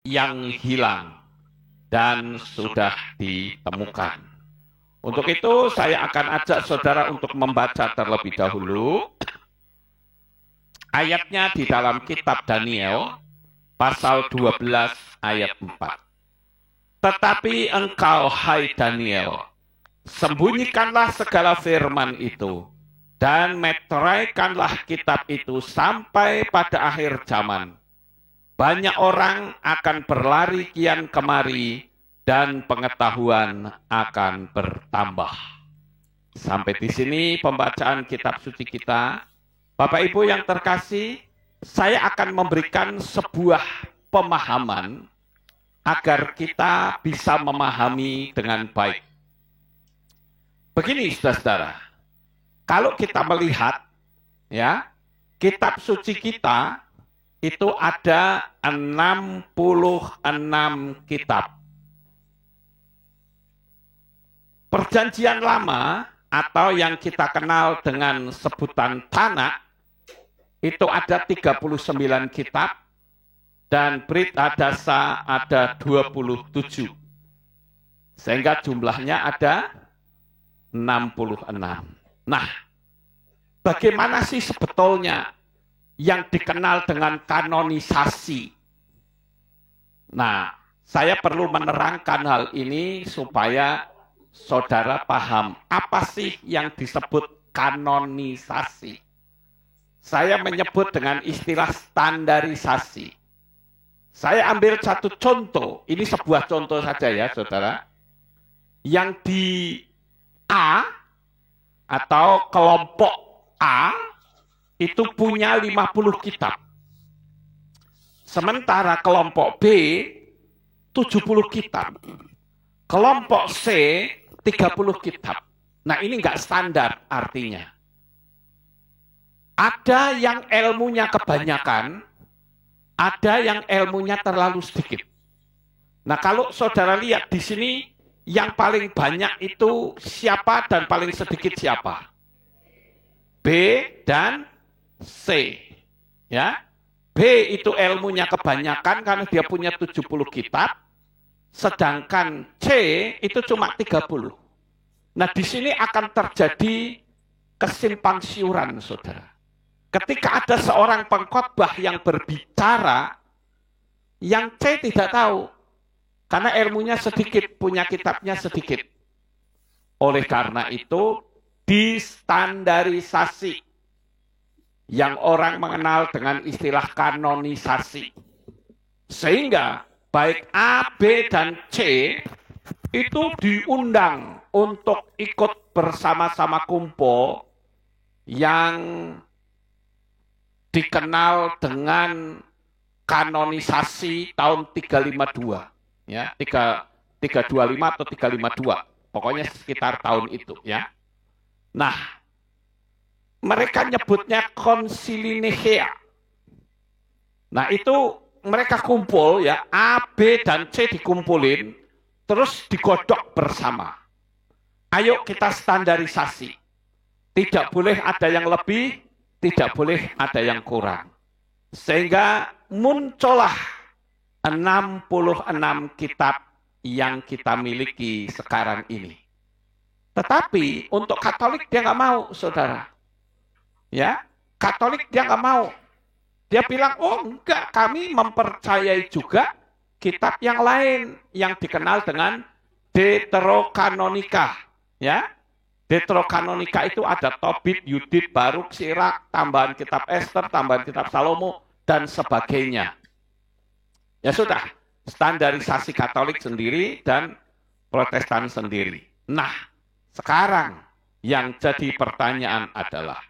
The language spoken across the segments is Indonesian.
yang hilang dan sudah ditemukan. Untuk itu saya akan ajak saudara untuk membaca terlebih dahulu ayatnya di dalam kitab Daniel pasal 12 ayat 4. Tetapi engkau, hai Daniel, sembunyikanlah segala firman itu dan meteraikanlah kitab itu sampai pada akhir zaman. Banyak orang akan berlari kian kemari dan pengetahuan akan bertambah. Sampai di sini pembacaan kitab suci kita. Bapak Ibu yang terkasih, saya akan memberikan sebuah pemahaman agar kita bisa memahami dengan baik. Begini saudara-saudara, kalau kita melihat ya, kitab suci kita itu ada 66 kitab. Perjanjian Lama atau yang kita kenal dengan sebutan Tanakh itu ada 39 kitab dan Brit Hadasa ada 27. Sehingga jumlahnya ada 66. Nah, bagaimana sih sebetulnya yang dikenal dengan kanonisasi? Nah, saya perlu menerangkan hal ini supaya saudara paham apa sih yang disebut kanonisasi. Saya menyebut dengan istilah standarisasi. Saya ambil satu contoh, ini sebuah contoh saja ya saudara. Yang di A atau kelompok A itu punya 50 kitab. Sementara kelompok B 70 kitab. Kelompok C 30 kitab. Nah ini enggak standar artinya. Ada yang ilmunya kebanyakan, ada yang ilmunya terlalu sedikit. Nah kalau saudara lihat di sini, yang paling banyak itu siapa dan paling sedikit siapa? B dan C. Ya. B itu ilmunya kebanyakan karena dia punya 70 kitab, sedangkan C itu cuma 30. Nah, di sini akan terjadi kesimpang siuran, saudara. Ketika ada seorang pengkhotbah yang berbicara, yang C tidak tahu, karena ilmunya sedikit, punya kitabnya sedikit. Oleh karena itu, distandarisasi, yang orang mengenal dengan istilah kanonisasi. Sehingga baik A, B, dan C itu diundang untuk ikut bersama-sama kumpul yang dikenal dengan kanonisasi tahun 352. Ya, 325 atau 352. Pokoknya sekitar tahun itu. Ya. Nah, mereka nyebutnya Konsili Nikea. Nah, itu mereka kumpul ya, A, B, dan C dikumpulin, terus digodok bersama. Ayo kita standarisasi. Tidak boleh ada yang lebih, tidak boleh ada yang kurang. Sehingga muncullah 66 kitab yang kita miliki sekarang ini. Tetapi untuk Katolik dia nggak mau, saudara. Ya, Katolik dia nggak mau. Dia bilang, oh enggak, kami mempercayai juga kitab yang lain yang dikenal dengan Deuterokanonika. Ya, Deuterokanonika itu ada Tobit, Yudit, Baruk, Sirak, tambahan kitab Ester, tambahan kitab Salomo, dan sebagainya. Ya sudah, standarisasi Katolik sendiri dan Protestan sendiri. Nah, sekarang yang jadi pertanyaan adalah,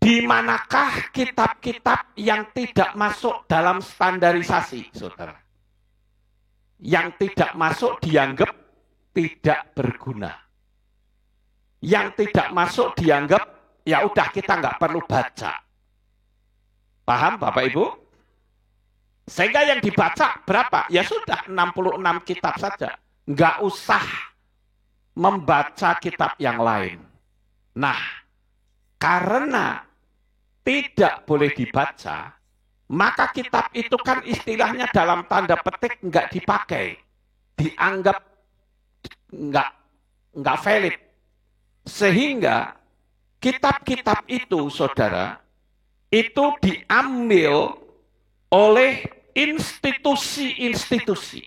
di manakah kitab-kitab yang tidak masuk dalam standarisasi, saudara? Yang tidak masuk dianggap tidak berguna. Yang tidak masuk dianggap, ya udah kita nggak perlu baca. Paham Bapak Ibu? Sehingga yang dibaca berapa? Ya sudah 66 kitab saja. Nggak usah membaca kitab yang lain. Nah, karena tidak boleh dibaca, maka kitab itu kan istilahnya dalam tanda petik nggak dipakai, dianggap nggak valid. Sehingga kitab-kitab itu, saudara, itu diambil oleh institusi-institusi.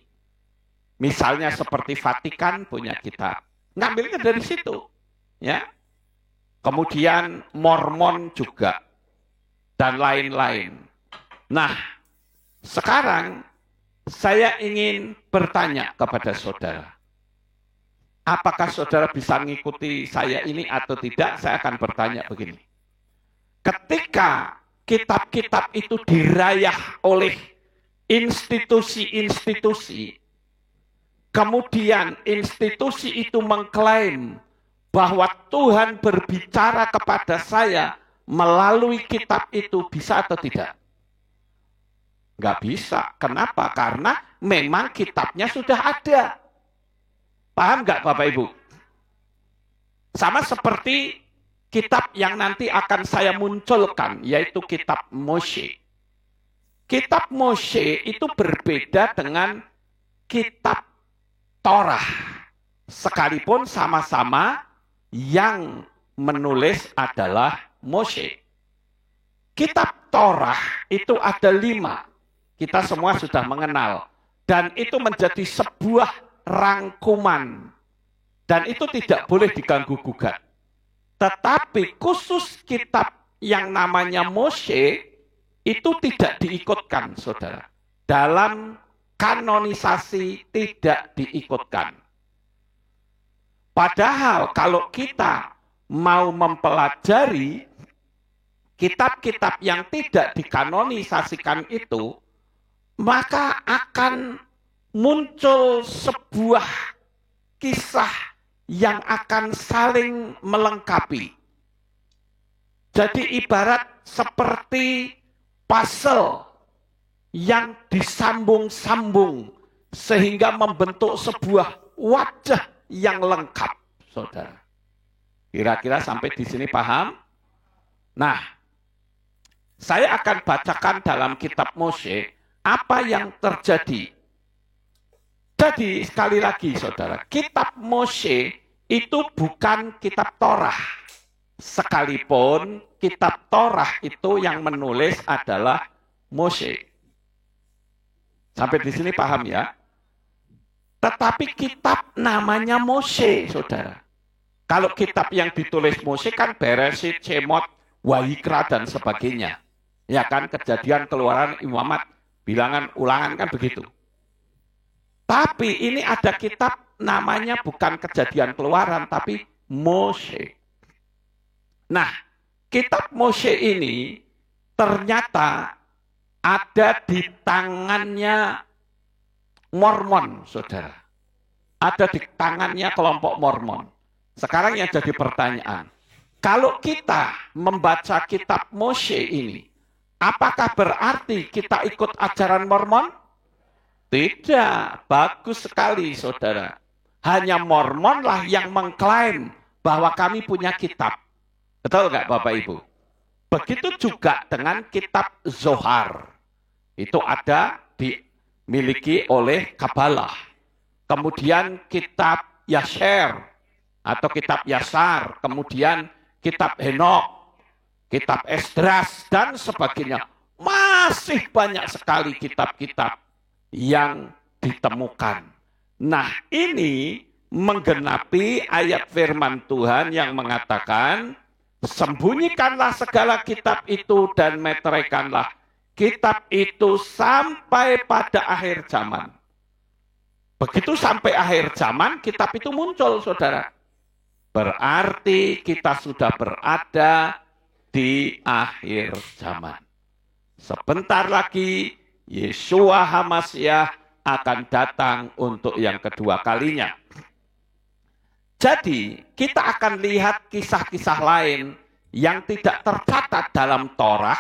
Misalnya seperti Vatikan punya kitab, ngambilnya dari situ, ya. Kemudian Mormon juga dan lain-lain. Nah, sekarang saya ingin bertanya kepada saudara. Apakah saudara bisa mengikuti saya ini atau tidak? Saya akan bertanya begini. Ketika kitab-kitab itu dirayah oleh institusi-institusi, kemudian institusi itu mengklaim bahwa Tuhan berbicara kepada saya melalui kitab itu, bisa atau tidak? Nggak bisa. Kenapa? Karena memang kitabnya sudah ada. Paham nggak Bapak Ibu? Sama seperti kitab yang nanti akan saya munculkan, yaitu kitab Moshe. Kitab Moshe itu berbeda dengan kitab Torah. Sekalipun sama-sama yang menulis adalah Moshe. Kitab Torah itu ada 5. Kita semua sudah mengenal. Dan itu menjadi sebuah rangkuman. Dan itu tidak boleh diganggu-gugat. Tetapi khusus kitab yang namanya Moshe itu tidak diikutkan, saudara. Dalam kanonisasi tidak diikutkan. Padahal kalau kita mau mempelajari kitab-kitab yang tidak dikanonisasikan itu, maka akan muncul sebuah kisah yang akan saling melengkapi. Jadi ibarat seperti puzzle yang disambung-sambung sehingga membentuk sebuah wajah yang lengkap, saudara. Kira-kira sampai di sini paham? Nah, saya akan bacakan dalam kitab Moshe apa yang terjadi. Jadi sekali lagi saudara, kitab Moshe itu bukan kitab Torah. Sekalipun kitab Torah itu yang menulis adalah Moshe. Sampai di sini paham ya? Tetapi kitab namanya Moshe, saudara. Kalau kitab yang ditulis Moshe kan Bereshit, Shemot, Wahikra dan sebagainya. Ya kan, Kejadian, Keluaran, Imamat, Bilangan, Ulangan kan begitu. Tapi ini ada kitab namanya bukan Kejadian Keluaran, tapi Moshe. Nah, kitab Moshe ini ternyata ada di tangannya Mormon, saudara. Ada di tangannya kelompok Mormon. Sekarang yang jadi pertanyaan, kalau kita membaca kitab Moshe ini, apakah berarti kita ikut ajaran Mormon? Tidak, bagus sekali saudara. Hanya Mormonlah yang mengklaim bahwa kami punya kitab. Betul nggak Bapak Ibu? Begitu juga dengan kitab Zohar. Itu ada dimiliki oleh Kabbalah. Kemudian kitab Yasher atau kitab Yasar. Kemudian kitab Henok, kitab Esdras dan sebagainya. Masih banyak sekali kitab-kitab yang ditemukan. Nah, ini menggenapi ayat firman Tuhan yang mengatakan, sembunyikanlah segala kitab itu dan meteraikanlah kitab itu sampai pada akhir zaman. Begitu sampai akhir zaman, kitab itu muncul, saudara. Berarti kita sudah berada di akhir zaman. Sebentar lagi Yeshua HaMasyiah akan datang untuk yang kedua kalinya. Jadi, kita akan lihat kisah-kisah lain yang tidak tercatat dalam Torah,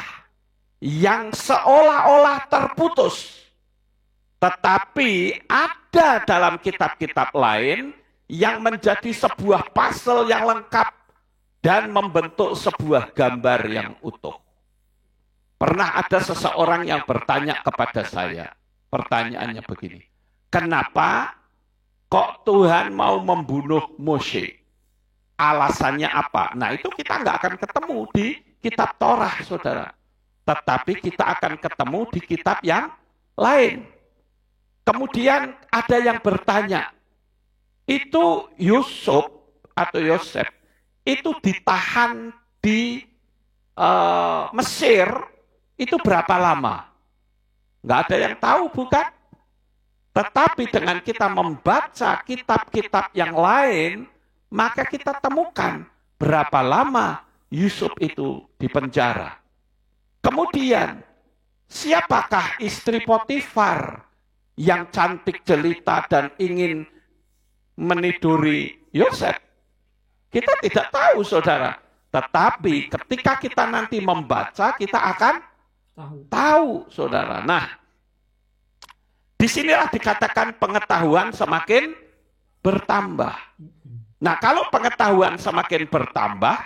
yang seolah-olah terputus. Tetapi ada dalam kitab-kitab lain yang menjadi sebuah puzzle yang lengkap dan membentuk sebuah gambar yang utuh. Pernah ada seseorang yang bertanya kepada saya, pertanyaannya begini, kenapa kok Tuhan mau membunuh Mose? Alasannya apa? Nah, itu kita nggak akan ketemu di kitab Torah, saudara. Tetapi kita akan ketemu di kitab yang lain. Kemudian ada yang bertanya, itu Yusuf atau Yosef, itu ditahan di Mesir, itu berapa lama? Nggak ada yang tahu, bukan? Tetapi dengan kita membaca kitab-kitab yang lain, maka kita temukan berapa lama Yusuf itu di penjara. Kemudian, siapakah istri Potifar yang cantik jelita dan ingin meniduri Yosef? Kita tidak tahu, saudara. Tetapi ketika kita nanti membaca, kita akan tahu, saudara. Nah, disinilah dikatakan pengetahuan semakin bertambah. Nah, kalau pengetahuan semakin bertambah,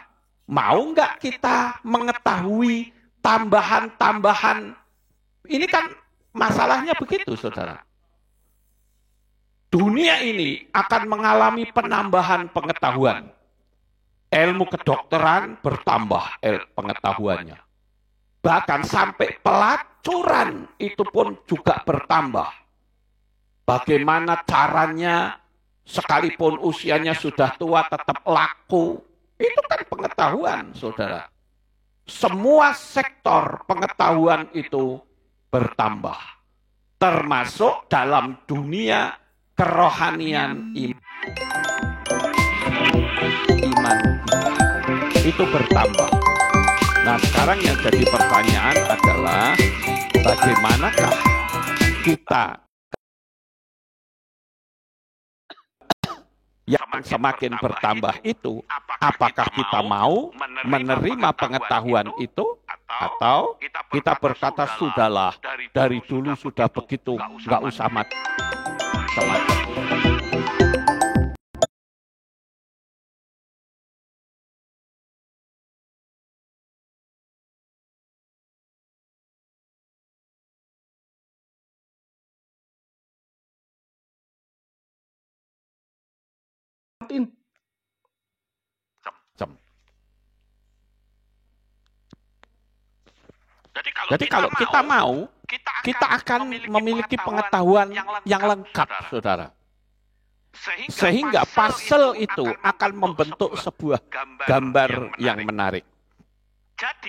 mau nggak kita mengetahui tambahan-tambahan? Ini kan masalahnya begitu, saudara. Dunia ini akan mengalami penambahan pengetahuan. Ilmu kedokteran bertambah pengetahuannya. Bahkan sampai pelacuran itu pun juga bertambah. Bagaimana caranya sekalipun usianya sudah tua tetap laku. Itu kan pengetahuan, saudara. Semua sektor pengetahuan itu bertambah. Termasuk dalam dunia kerohanian iman itu bertambah. Nah, sekarang yang jadi pertanyaan adalah bagaimanakah kita yang semakin bertambah itu, apakah kita mau menerima pengetahuan itu atau kita berkata sudahlah, dari dulu sudah begitu, nggak usah mati. Jadi kalau kita mau, kita akan memiliki pengetahuan yang lengkap, saudara. Sehingga pasal itu akan membentuk sebuah gambar yang menarik.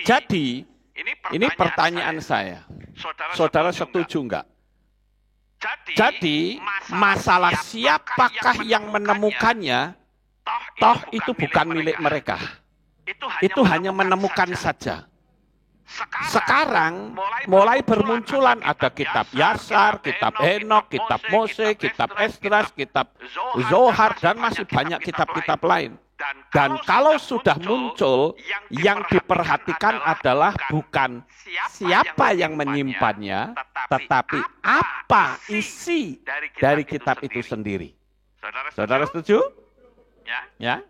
Jadi, ini pertanyaan saya. Saudara setuju enggak? Jadi, masalah siapakah yang menemukannya, toh itu bukan milik mereka. Itu hanya menemukan saja. Sekarang mulai bermunculan ada kitab Yasar, kitab Henok, kitab Mose, kitab Esdras, kitab Zohar, dan masih banyak kitab-kitab lain. Dan kalau sudah muncul, yang diperhatikan adalah bukan siapa yang menyimpannya, tetapi apa isi dari kitab itu sendiri. Saudara setuju? Ya?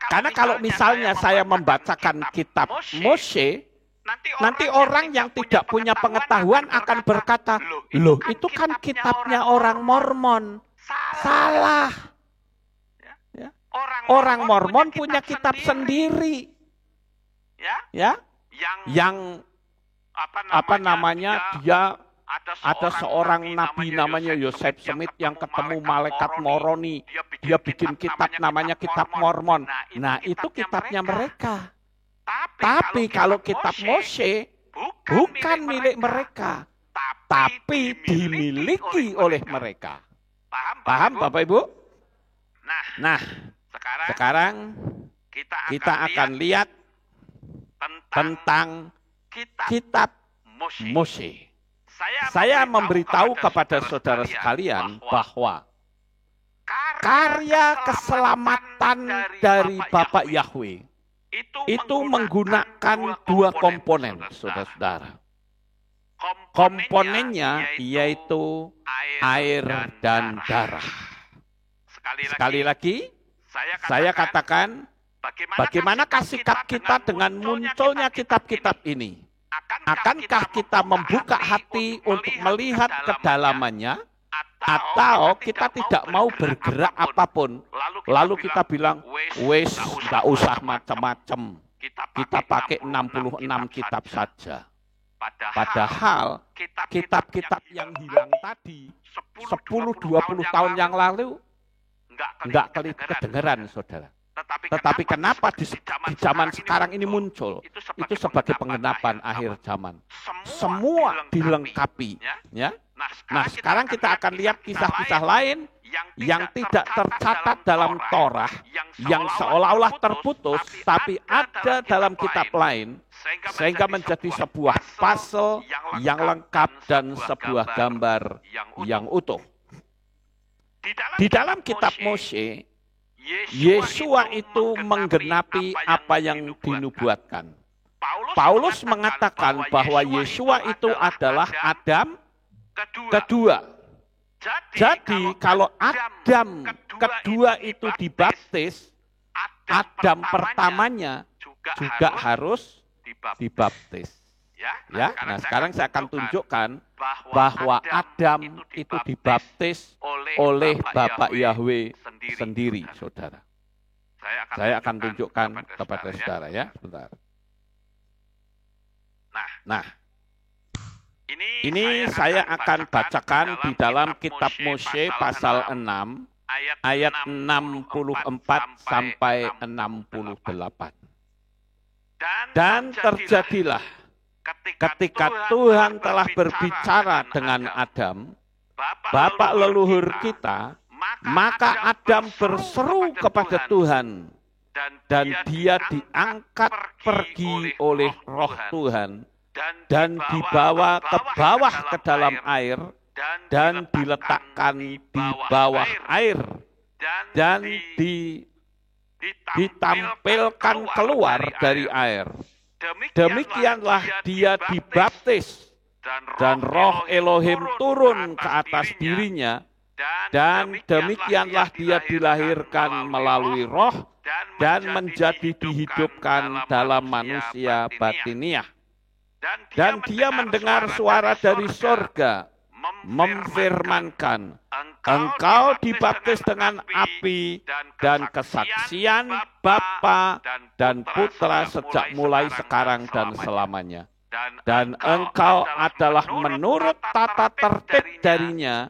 Karena kalau misalnya saya membacakan kitab Mose, nanti orang yang tidak punya pengetahuan akan berkata, loh itu kan kitabnya orang Mormon. Salah. Orang Mormon punya kitab sendiri. Ya? Yang dia ada seorang nabi namanya Joseph Smith yang ketemu malaikat Moroni. Dia bikin kitab namanya kitab Mormon. Nah, itu kitabnya mereka. Tapi kalau kitab Mose bukan milik mereka, tapi dimiliki oleh mereka. Paham Bapak Ibu? Nah, sekarang kita akan lihat tentang kitab Mose. Saya memberitahu kepada saudara sekalian bahwa karya keselamatan dari Bapak Yahweh itu menggunakan dua komponen, saudara-saudara. Komponennya yaitu air dan darah. Sekali lagi, saya katakan, bagaimanakah sikap kita dengan munculnya kitab-kitab ini? Akankah kita membuka hati untuk melihat kedalamannya, atau kita tidak mau bergerak apapun, lalu kita bilang, wes nggak usah macam-macam, kita pakai 66 kitab saja. Padahal kitab-kitab yang hilang tadi 10-20 tahun yang lalu nggak kedengeran, saudara. Tetapi kenapa di zaman sekarang ini muncul? Itu sebagai penggenapan akhir zaman. Semua dilengkapi. Ya. Nah, sekarang kita akan lihat kisah-kisah lain yang tidak tercatat dalam Torah, yang seolah-olah terputus, tapi ada dalam kitab lain, sehingga menjadi sebuah puzzle yang lengkap dan sebuah gambar yang utuh. Di dalam kitab Mose, Yesua itu menggenapi apa yang dinubuatkan. Paulus mengatakan bahwa Yesua itu adalah Adam kedua. Jadi kalau Adam kedua itu dibaptis, Adam pertamanya juga harus dibaptis. Ya, nah sekarang saya akan tunjukkan bahwa Adam itu dibaptis oleh Bapak Yahweh sendiri, saudara. Saya akan tunjukkan kepada saudara ya, sebentar. Nah, ini saya akan bacakan di dalam kitab Mose pasal 6, ayat 64 sampai 68. Dan terjadilah ketika Tuhan telah berbicara dengan Adam, bapak leluhur kita, maka Adam berseru kepada Tuhan, dan dia diangkat pergi oleh Roh Tuhan, dan dibawa ke bawah ke dalam air, dan diletakkan di bawah air, dan ditampilkan keluar dari air. Demikianlah dia dibaptis, dan Roh Elohim turun ke atas dirinya, dan demikianlah dia dilahirkan melalui Roh, dan menjadi dihidupkan dalam manusia batiniah. Dan dia mendengar suara dari sorga, memfirmankan, engkau dibaptis dengan api dan kesaksian Bapa dan Putra sejak mulai sekarang dan selamanya. Dan engkau adalah menurut tata tertib darinya,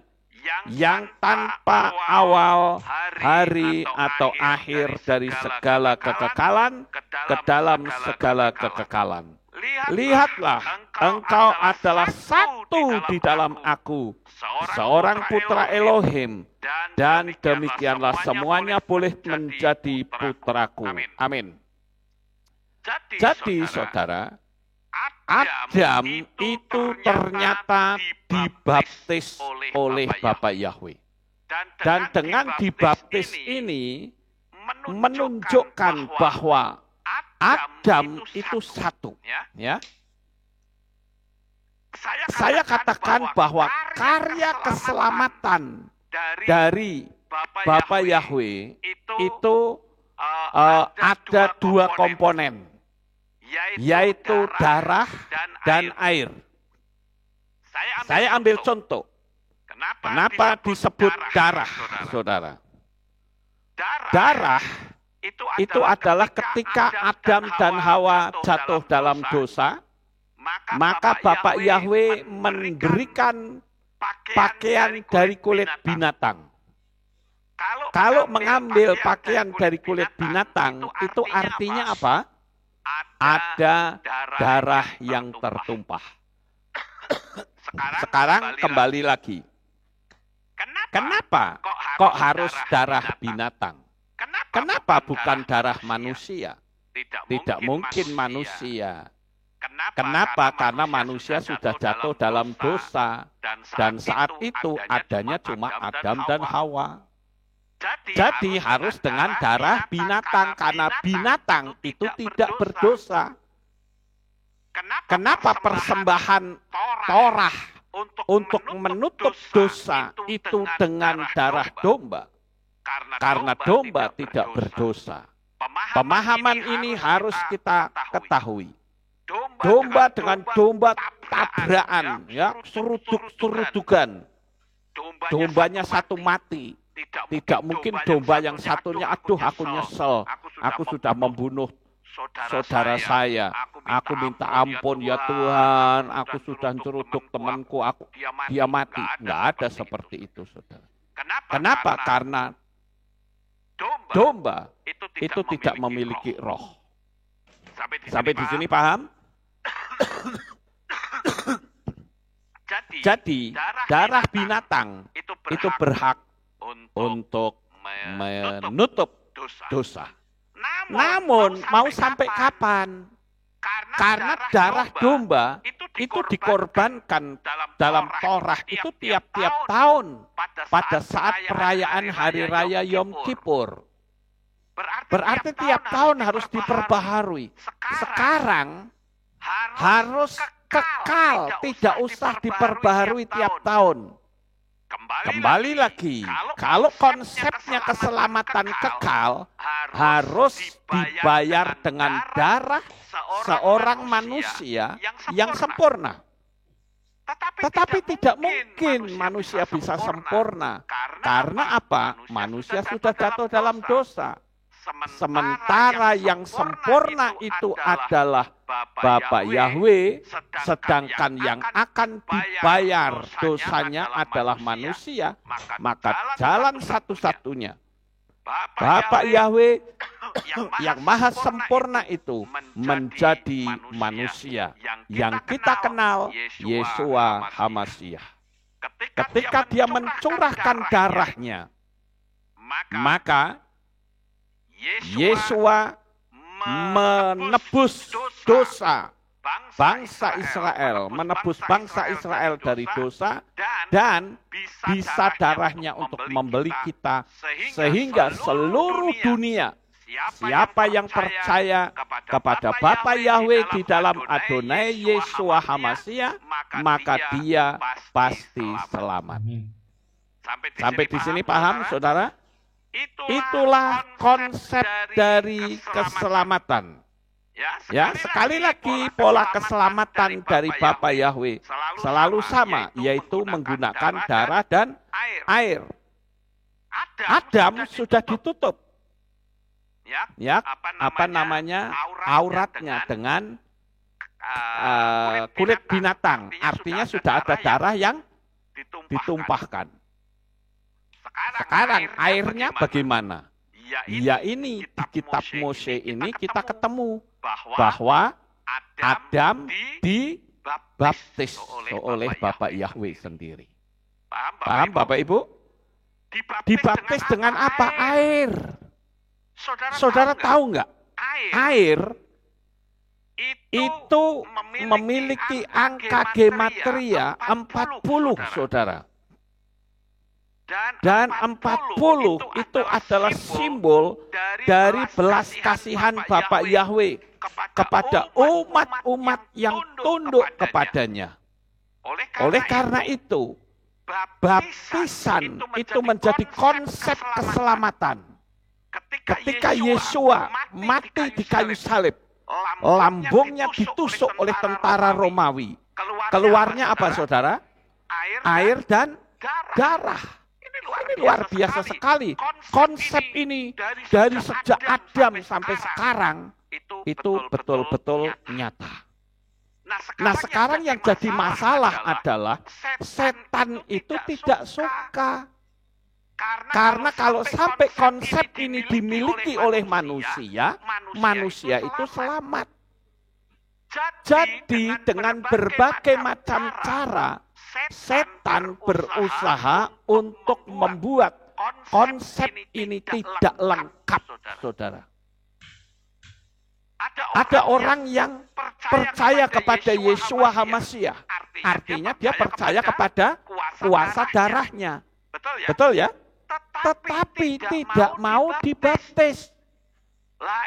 yang tanpa awal, hari atau akhir dari segala kekekalan ke dalam segala kekekalan. Lihatlah, engkau adalah satu di dalam aku, seorang putra Elohim, dan demikianlah semuanya boleh menjadi putraku. Amin. Jadi, saudara, Adam itu ternyata dibaptis oleh Bapak Yahweh. Dan dengan dibaptis ini menunjukkan bahwa Adam itu satu. Ya. Saya katakan bahwa karya keselamatan dari Bapak Yahweh itu ada dua komponen, yaitu darah dan air. Saya ambil contoh. Kenapa disebut darah, saudara? Darah itu adalah ketika Adam dan Hawa jatuh dalam dosa, maka Bapak Yahweh memberikan pakaian dari kulit binatang. Kalau mengambil pakaian dari kulit binatang, itu artinya apa? Ada darah yang tertumpah. Sekarang kembali lagi. Kenapa kok harus darah binatang? Kenapa bukan darah manusia? Tidak mungkin manusia. Kenapa? Karena manusia sudah jatuh dalam dosa. Dan saat itu adanya cuma Adam dan Hawa. Jadi harus dengan darah binatang, karena binatang itu tidak berdosa. Kenapa persembahan Torah untuk menutup dosa itu dengan darah domba? Karena domba tidak berdosa. Pemahaman ini harus kita ketahui. Domba dengan domba tabrakan, ya, seruduk-serudukan. Dombanya satu mati. Tidak mungkin domba yang satunya, aduh aku nyesel, aku sudah membunuh saudara saya. Aku minta ampun ya Tuhan, aku sudah ceruduk temanku, dia mati. Nggak ada seperti itu, saudara. Kenapa? Karena domba itu tidak memiliki roh. Sampai di sini paham? Jadi darah binatang itu berhak untuk menutup dosa. Namun mau sampai kapan? Karena darah domba itu dikorbankan dalam Torah itu tiap-tiap tahun pada saat perayaan Hari Raya Yom Kippur. Berarti tiap tahun harus diperbaharui. Sekarang harus kekal, tidak usah diperbaharui tiap tahun. Kembali lagi, kalau konsepnya keselamatan kekal, harus dibayar dengan darah seorang manusia yang sempurna. Tetapi tidak mungkin manusia bisa sempurna. Karena apa? Manusia sudah jatuh dalam dosa. Sementara yang sempurna itu adalah Bapa Yahweh, sedangkan yang akan dibayar dosanya adalah manusia, maka jalan satu-satunya Bapa Yahweh yang maha sempurna itu menjadi manusia yang kita kenal, Yeshua HaMashiach. Ketika dia mencurahkan darahnya, maka Yeshua menebus dosa bangsa Israel, menebus bangsa Israel dari dosa, dan bisa darahnya untuk membeli kita sehingga seluruh dunia, siapa yang percaya kepada Bapa Yahweh di dalam Adonai Yeshua HaMashiach, maka dia pasti selamat. Sampai di sini paham, saudara? Itulah konsep dari keselamatan. Ya, sekali lagi pola keselamatan dari Bapa Yahweh selalu sama, yaitu menggunakan darah dan air. Adam sudah ditutup, ya, auratnya dengan kulit binatang. Artinya sudah ada darah yang ditumpahkan. Sekarang airnya bagaimana? Ya ini di kitab Mose ini kita ketemu bahwa Adam dibaptis oleh Bapak Yahweh sendiri. Paham Bapak Ibu? Dibaptis dengan apa? Air. Saudara tahu nggak? Air itu memiliki angka gematria 40, saudara. Dan 40 itu adalah simbol dari belas kasihan Bapa Yahweh kepada umat-umat yang tunduk kepadanya. Oleh karena itu, baptisan itu menjadi konsep keselamatan. Ketika Yeshua mati di kayu salib, lambungnya ditusuk oleh tentara Romawi. Keluarnya apa, saudara? Air dan darah. Ini luar biasa sekali. Konsep ini dari sejak Adam sampai sekarang itu betul-betul nyata. Nah, sekarang yang jadi masalah adalah setan itu tidak suka. Karena kalau sampai konsep ini dimiliki oleh manusia, manusia itu selamat. Jadi dengan berbagai macam cara, setan berusaha untuk membuat konsep ini tidak lengkap, saudara. Ada orang yang percaya kepada Yeshua HaMashiach. Artinya dia percaya kepada kuasa darahnya. Betul ya? Tetapi tidak mau dibaptis.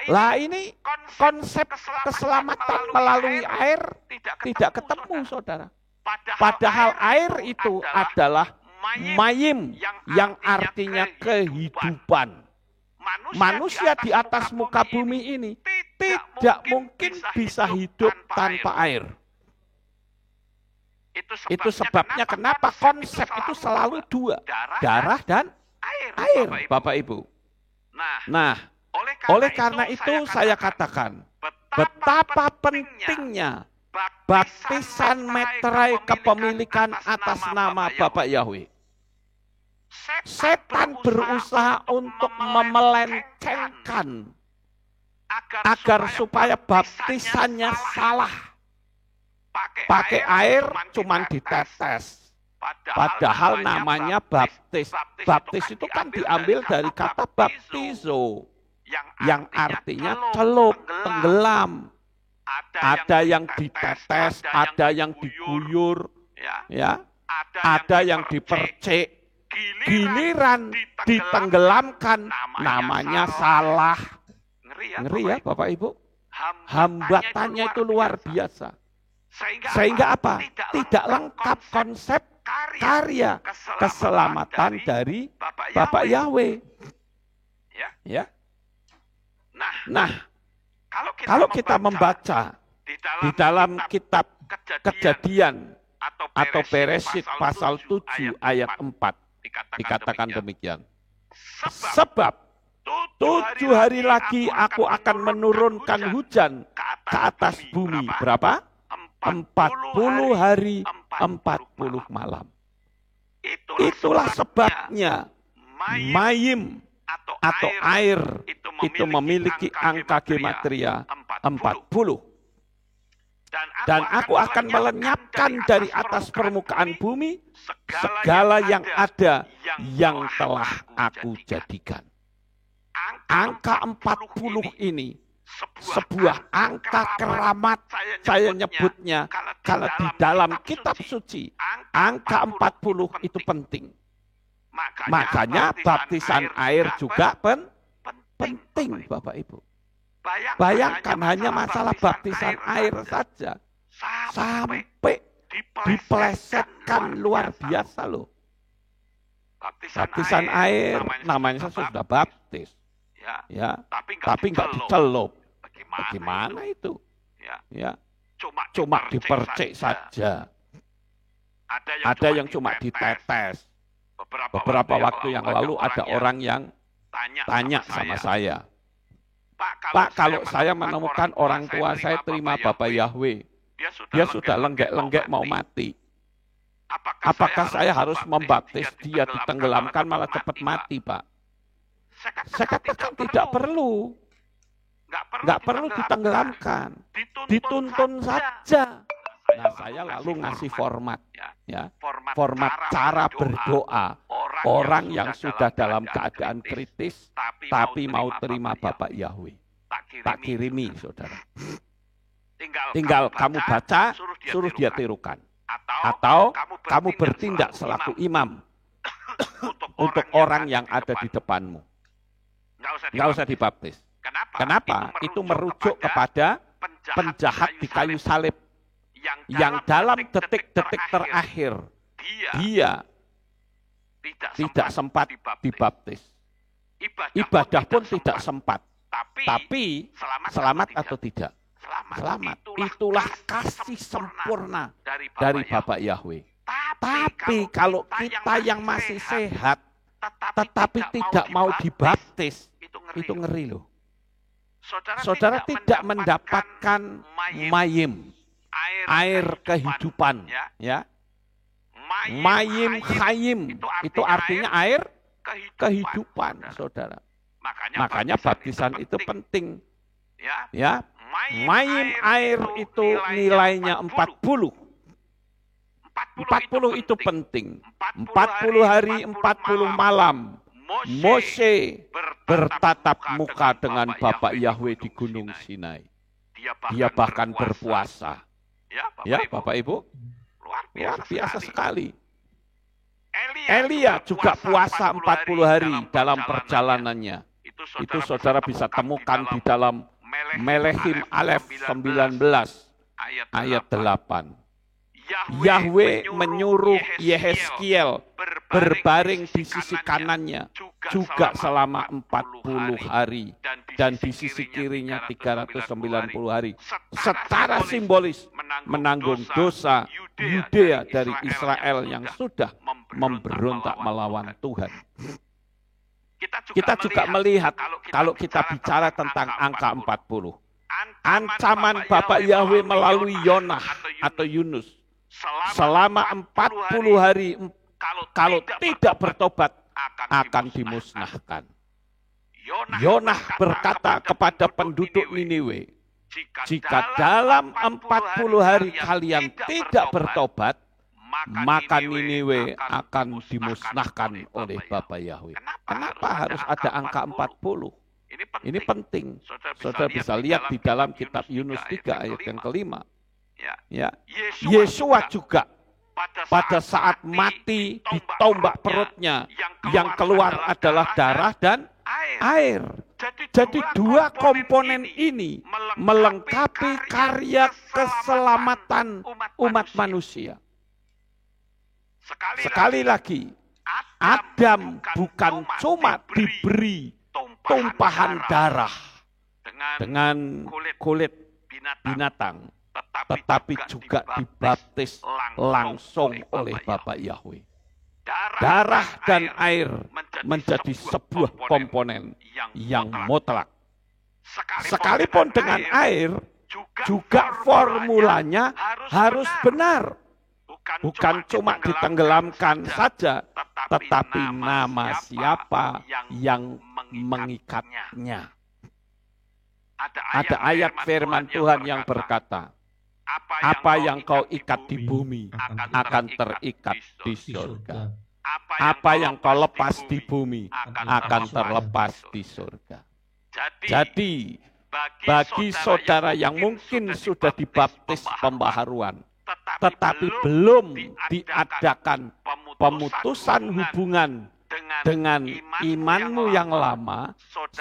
Lah ini konsep keselamatan melalui air tidak ketemu, saudara. Padahal air itu adalah mayim, yang artinya kehidupan. Manusia di atas muka bumi ini tidak mungkin bisa hidup tanpa air. Itu sebabnya kenapa konsep itu selalu dua, darah dan air, Bapak Ibu. Nah, oleh karena itu saya katakan, betapa pentingnya baptisan meterai kepemilikan atas nama Bapak Yahweh. Setan berusaha untuk memelencengkan agar supaya baptisannya salah. Pakai air cuman ditetes. Padahal namanya baptis. Baptis itu kan diambil dari kata baptizo, yang artinya celup, tenggelam. Ada yang ditetes, ada yang diguyur, ya, ada yang dipercik. Giliran ditenggelamkan, namanya salah. Ngeri ya Bapak Ibu. Hambatannya itu luar biasa. Sehingga apa? Tidak lengkap konsep karya keselamatan dari Bapak Yahweh. Ya. Nah, kalau kita membaca di dalam kitab Kejadian atau Beresit pasal 7 ayat 4, dikatakan demikian. Sebab 7 hari lagi aku akan menurunkan hujan ke atas bumi. Berapa? 40 hari, 40 malam. Itulah sebabnya mayim atau air itu memiliki angka gematria 40. Dan aku akan melenyapkan dari atas permukaan bumi segala yang ada yang telah aku jadikan. Angka 40 ini sebuah angka keramat, saya nyebutnya, kalau di dalam kitab suci, angka 40 itu penting. Makanya baptisan air juga penting, Bapak Ibu. Bayangkan hanya masalah baptisan air saja, sampai dipelesetkan luar biasa loh. Baptisan air, namanya sudah baptis. Ya, tapi nggak dicelup. Bagaimana itu? Ya, cuma dipercik saja. Ada yang cuma ditetes. Beberapa waktu yang lalu ada orang yang tanya sama saya, Pak, kalau saya menemukan orang tua saya terima Bapak Yahweh, dia sudah lenggek-lenggek mau mati. Apakah saya harus membaptis dia, ditenggelamkan malah cepat mati, Pak? Saya katakan tidak perlu. Nggak perlu ditenggelamkan. Dituntun saja. Nah, saya lalu ngasih format. Ya, format cara berdoa. Orang yang sudah dalam keadaan kritis, tapi mau terima Bapak Yahweh. Tak kirimi, saudara. Tinggal kamu baca, suruh dia tirukan. Atau kamu bertindak selaku imam untuk orang yang ada di depanmu. Nggak usah dibaptis. Kenapa? Itu merujuk kepada penjahat di kayu salib yang dalam detik-detik terakhir dia tidak sempat dibaptis. Ibadah pun tidak sempat. Tapi selamat atau tidak? Selamat. Itulah kasih sempurna dari Bapak Yahweh. Tapi kalau kita yang masih sehat tetapi tidak mau dibaptis, itu ngeri loh. Saudara tidak mendapatkan mayim, air kehidupan, ya. Mayim chayim itu artinya air kehidupan, saudara. Makanya baptisan itu penting, ya. Mayim air itu nilainya 40. 40 itu penting. 40 hari, 40 malam. Mose bertatap muka dengan Bapak Yahweh di Gunung Sinai. Dia bahkan berpuasa. Ya, Bapak Ibu, luar biasa sekali. Elia juga puasa 40 hari dalam perjalanannya. Itu saudara bisa temukan di dalam Melehim Alef 19 ayat 8. Yahweh menyuruh Yehezkiel berbaring di sisi kanannya juga selama 40 hari. Dan di sisi kirinya 390 hari. Secara simbolis menanggung dosa Yudea dari Israel yang sudah memberontak melawan Tuhan. Kita juga melihat kalau kita bicara tentang angka 40. Ancaman Bapak Yahweh melalui Yonah atau Yunus. Selama 40 hari kalau tidak bertobat akan dimusnahkan. Yonah berkata kepada penduduk Niniwe, jika dalam 40 hari kalian tidak bertobat, maka Niniwe akan dimusnahkan oleh Bapa Yahweh. Kenapa harus ada angka 40? Ini penting. Saudara bisa lihat di dalam kitab Yunus 3 ayat yang kelima. Ya. Yesua juga pada saat mati ditombak perutnya, yang keluar adalah darah dan air. Jadi dua komponen ini melengkapi karya keselamatan umat manusia. Sekali lagi, Adam bukan cuma diberi tumpahan darah dengan kulit binatang, tetapi juga dibaptis langsung oleh Bapa Yahweh. Darah dan air menjadi sebuah komponen yang mutlak. Sekalipun dengan air, juga formulanya harus benar. Bukan cuma ditenggelamkan saja, tetapi nama siapa yang mengikatnya. Ada ayat firman Tuhan yang berkata, apa yang kau ikat di bumi akan terikat di surga. Apa yang kau lepas di bumi akan terlepas di surga. Jadi, bagi saudara yang mungkin sudah dibaptis pembaharuan, tetapi belum diadakan pemutusan hubungan dengan imanmu yang lama,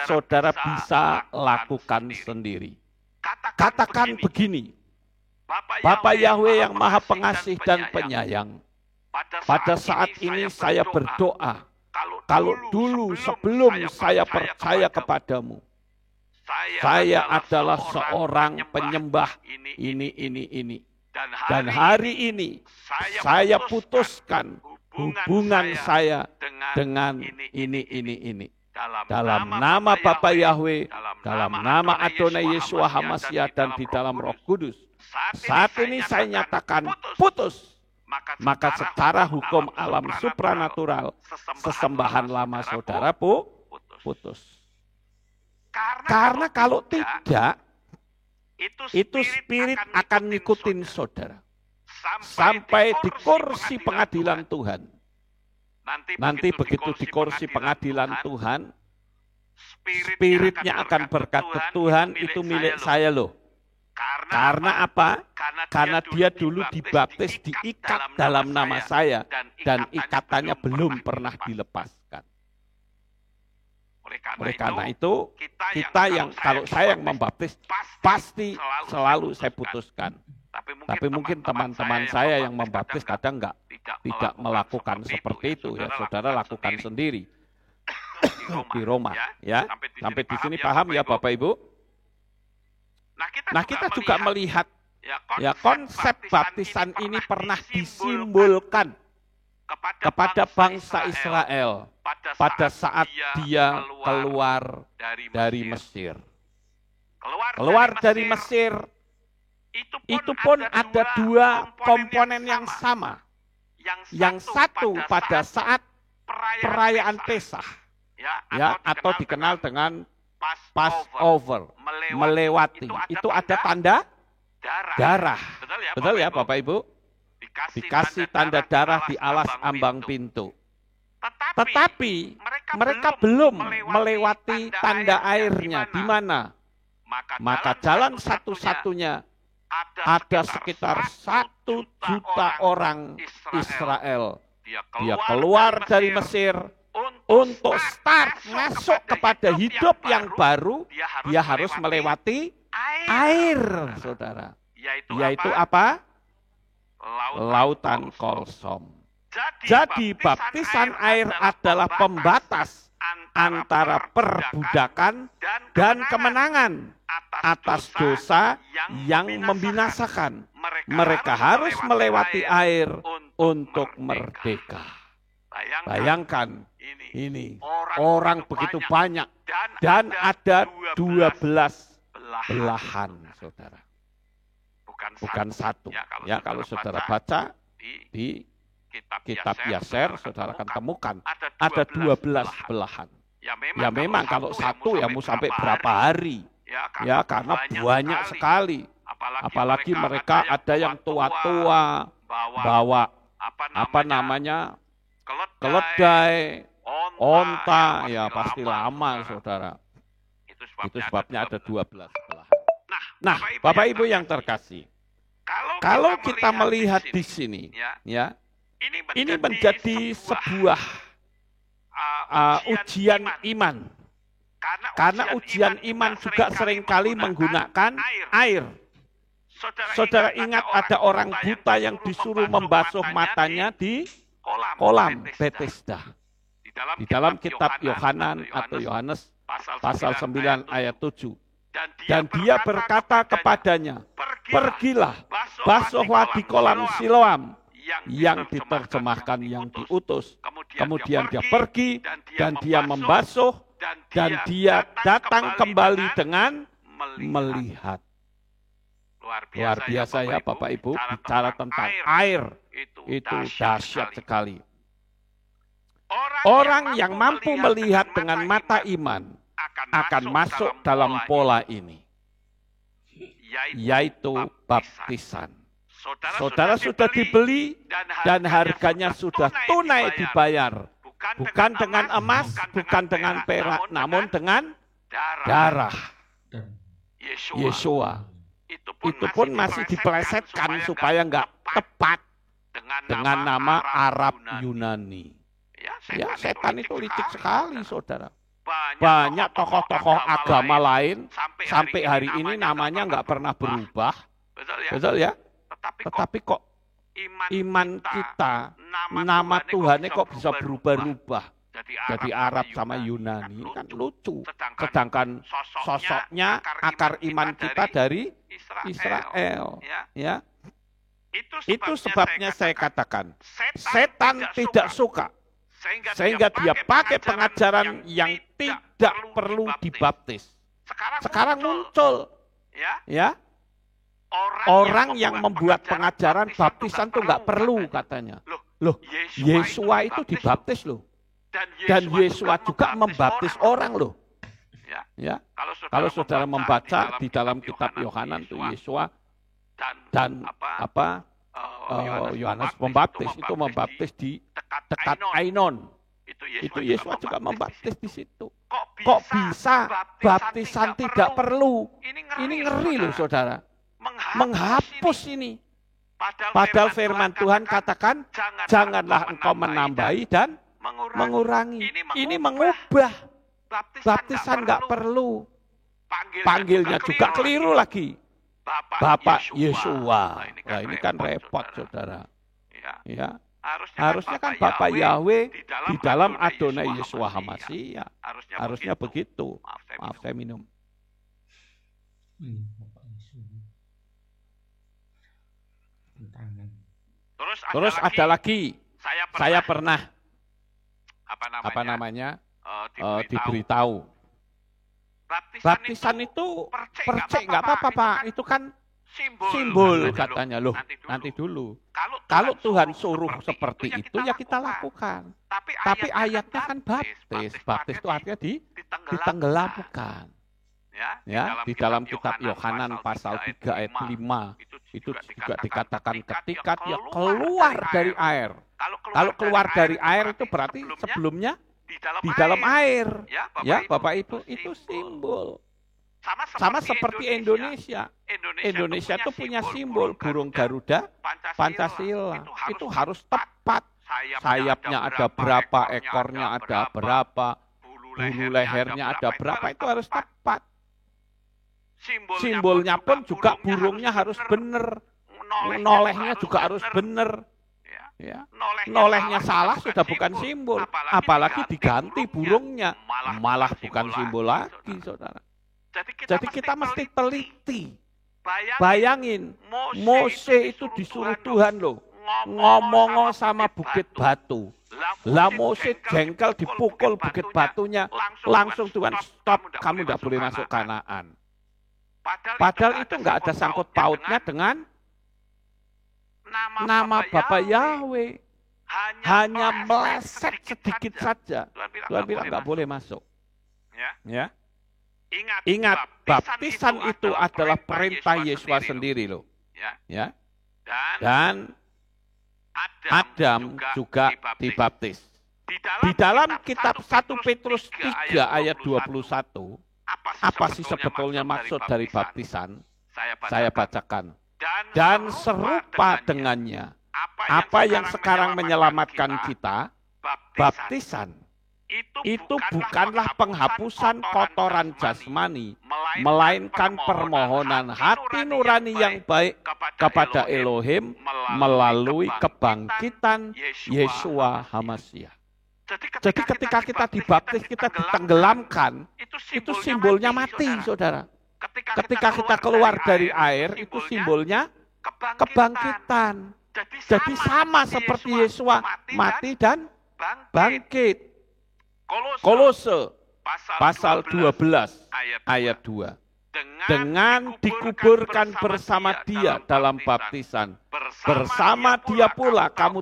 saudara bisa lakukan sendiri. Katakan begini, Bapa Yahweh yang Maha Pengasih dan Penyayang, pada saat ini saya berdoa, kalau dulu sebelum saya percaya kepadamu, saya adalah seorang penyembah ini. Dan hari ini saya putuskan hubungan saya dengan ini. Dalam nama Bapa Yahweh, dalam nama Adonai Yeshua HaMashiach dan di dalam Roh Kudus. Saat ini saya nyatakan putus. Maka secara hukum alam supranatural, sesembahan lama saudara putus. Karena kalau tidak, itu spirit akan ngikutin saudara. Sampai di kursi pengadilan Tuhan. Nanti begitu di kursi pengadilan Tuhan, spiritnya akan berkata, Tuhan itu milik saya loh. Karena apa? Karena dia dulu dibaptis, diikat dalam nama saya, dan ikatannya belum pernah dilepaskan. Oleh karena itu, kita yang kalau saya yang membaptis, pasti selalu saya putuskan. Tapi mungkin teman-teman saya yang membaptis kadang tidak melakukan seperti itu. Ya, saudara lakukan sendiri di Roma. Ya, sampai di sini paham ya Bapak Ibu? Nah, kita juga melihat ya konsep baptisan ini pernah disimbolkan kepada bangsa Israel pada saat dia keluar dari Mesir. Keluar dari Mesir, itu pun ada dua komponen yang sama. Yang satu pada saat perayaan Pesah, ya, atau dikenal dengan Passover, melewati. Itu ada tanda darah. Betul ya Bapak Ibu? Dikasih tanda darah di alas ambang pintu. Tetapi mereka belum melewati tanda airnya. Di mana? Maka jalan satu-satunya ada sekitar 1 juta orang Israel. Dia keluar dari Mesir untuk start masuk kepada hidup yang baru. Dia harus melewati air, saudara. Yaitu apa? Lautan Kolsom. Jadi baptisan air adalah pembatas antara perbudakan dan kemenangan atas dosa yang membinasakan. Mereka harus melewati air untuk merdeka. Bayangkan ini, orang begitu banyak dan ada 12 belahan, saudara. Bukan satu. Ya, kalau saudara baca di kitab Yaser, saudara akan temukan ada 12 belahan. Ya memang kalau satu ya mau sampai berapa hari. Ya karena banyak sekali. Apalagi mereka ada yang tua-tua bawa apa namanya keledai, onta, ya pasti lama, saudara. Itu sebabnya ada 12 belahan. Nah, Bapak Ibu yang terkasih, kalau kita melihat di sini, ya, ini menjadi sebuah ujian iman. Karena ujian iman juga seringkali menggunakan air. Saudara ingat ada orang buta yang disuruh membasuh matanya di kolam Bethesda. Di dalam kitab Yohanan atau Yohanes pasal 9 ayat 7. Dan dia berkata kepadanya, pergilah, basuhlah di kolam Siloam, yang diterjemahkan yang diutus. Kemudian dia pergi dan dia membasuh dan dia datang kembali dengan melihat. Luar biasa ya Bapak Ibu, bicara tentang air itu dahsyat sekali. Orang yang mampu melihat dengan mata iman akan masuk dalam pola ini, yaitu baptisan. Saudara sudah dibeli dan harganya sudah tunai dibayar. Bukan dengan emas, bukan dengan perak, namun dengan darah Yesua. Itu pun masih dipelesetkan supaya enggak tepat dengan nama Arab Yunani. Ya, setan itu licik sekali, saudara. Banyak tokoh-tokoh agama lain sampai hari ini namanya enggak pernah berubah. Betul ya? Tetapi kok iman kita, nama Tuhannya kok bisa berubah-ubah. Jadi Arab sama Yunani kan lucu. Sedangkan sosoknya, akar iman kita dari Israel. Ya. Itu sebabnya saya katakan, setan tidak suka. Sehingga dia pakai pengajaran yang tidak perlu dibaptis. Sekarang muncul. Ya. Orang yang membuat pengajaran baptisan itu nggak perlu katanya. Loh, Yesua itu dibaptis loh. Dan Yesua juga membaptis orang loh. Ya, kalau saudara membaca di dalam kitab Yohanan itu Yesua dan Yohanes Pembaptis itu membaptis di dekat Ainon. Itu Yesua juga membaptis di situ. Kok bisa baptisan tidak perlu? Ini ngeri loh saudara. Menghapus ini. Padahal firman Tuhan katakan, janganlah engkau menambahi dan mengurangi. Ini mengubah. Baptisan nggak perlu. Panggilnya juga keliru lagi. Bapak Yesua. Nah ini kan repot saudara. Ya. Harusnya kan Bapak Yahweh di dalam Adonai Yesua HaMashiach. Harusnya begitu. Maaf saya minum. Terus ada lagi, saya pernah diberitahu. Baptisan itu percik nggak apa-apa Pak, itu kan simbol katanya. Loh, nanti dulu. Kalau Tuhan suruh seperti itu ya kita lakukan. Tapi ayatnya kan baptis. Baptis itu artinya ditenggelamkan. Ya, di dalam kitab Yohanan pasal 3 ayat 5 itu juga dikatakan ketika dia keluar dari air. Kalau keluar dari air itu berarti sebelumnya di dalam air. Ya, Bapak Ibu, itu simbol. Sama seperti Indonesia. Indonesia itu punya simbol burung Garuda, Pancasila. Itu harus tepat. Sayapnya ada berapa, ekornya ada berapa, bulu lehernya ada berapa, itu harus tepat. Simbolnya pun juga burungnya harus benar, nolehnya juga harus benar. Ya. Nolehnya salah sudah bukan simbol, apalagi diganti burungnya, malah bukan simbol lagi, saudara. Jadi kita mesti teliti. Bayangin, Mose itu disuruh Tuhan loh, ngomong sama bukit batu. Lah Mose jengkel dipukul bukit batunya, langsung Tuhan stop, kamu tidak boleh masuk Kanaan. Padahal itu nggak ada sangkut pautnya dengan nama Bapa Yahweh. Hanya meleset sedikit saja. Tuhan bilang nggak boleh masuk. Ya. Ingat, baptisan itu adalah perintah Yesus sendiri loh. Ya. Dan Adam juga dibaptis. Di dalam kitab 1 Petrus 3 ayat 21, apa sih sebetulnya maksud dari baptisan? Saya bacakan. Dan serupa dengannya, apa yang sekarang menyelamatkan kita, baptisan, itu bukanlah penghapusan kotoran jasmani, melainkan permohonan hati nurani yang baik kepada Elohim melalui kebangkitan Yeshua HaMashiach. Jadi ketika kita dibaptis, kita ditenggelamkan, itu simbolnya mati, saudara. Ketika kita keluar dari air, itu simbolnya kebangkitan. Jadi sama seperti Yesus mati dan bangkit. Kolose pasal 12 ayat 2. Dengan dikuburkan bersama dia dalam baptisan, bersama dia pula kamu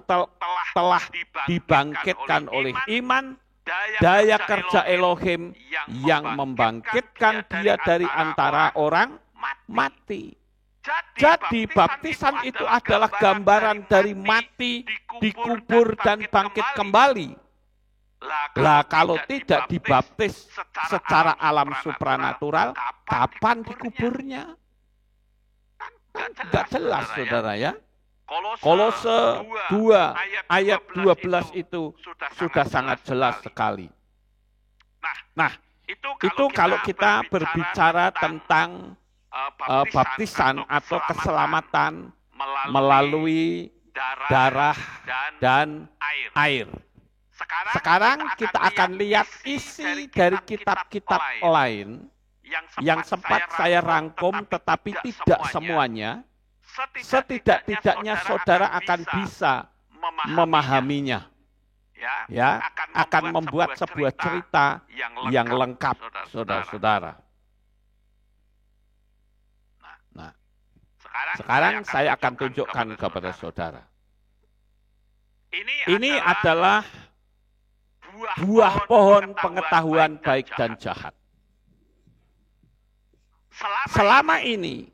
telah dibangkitkan oleh iman, daya kerja Elohim yang membangkitkan dia dari antara orang mati. Jadi baptisan itu adalah gambaran dari mati, dikubur, dan bangkit kembali. Lah kalau tidak dibaptis secara alam supranatural, kapan dikuburnya? Enggak jelas, saudara ya. Kolose 2 ayat 12 itu sudah sangat jelas sekali. Nah, itu kalau kita berbicara tentang baptisan atau keselamatan melalui darah dan air. Sekarang kita akan lihat isi dari kitab-kitab lain yang sempat saya rangkum, tetapi tidak semuanya. Setidak-tidaknya saudara akan bisa memahaminya. Ya, akan membuat sebuah cerita yang lengkap, saudara-saudara. Nah, sekarang saya akan tunjukkan kepada saudara. Ini adalah buah pohon pengetahuan baik dan jahat. Selama ini,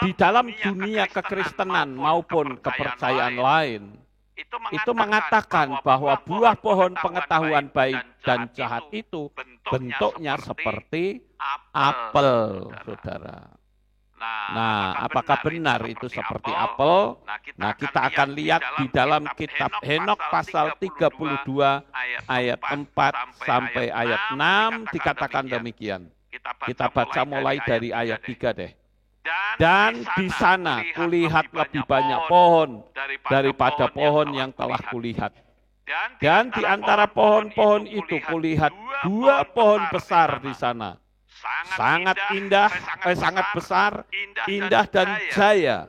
di dalam dunia kekristenan maupun kepercayaan lain, itu mengatakan bahwa buah pohon pengetahuan baik dan jahat itu bentuknya seperti apel, saudara. Nah, apakah benar itu seperti apel? Nah, kita akan lihat di dalam kitab Henok pasal 32 ayat 4 sampai ayat 6 dikatakan demikian. Kita baca mulai dari ayat 3 deh. Dan di sana kulihat lebih banyak pohon daripada pohon yang telah kulihat. Dan di antara pohon-pohon itu kulihat 2 pohon besar di sana. Sangat indah, sangat besar, indah dan jaya,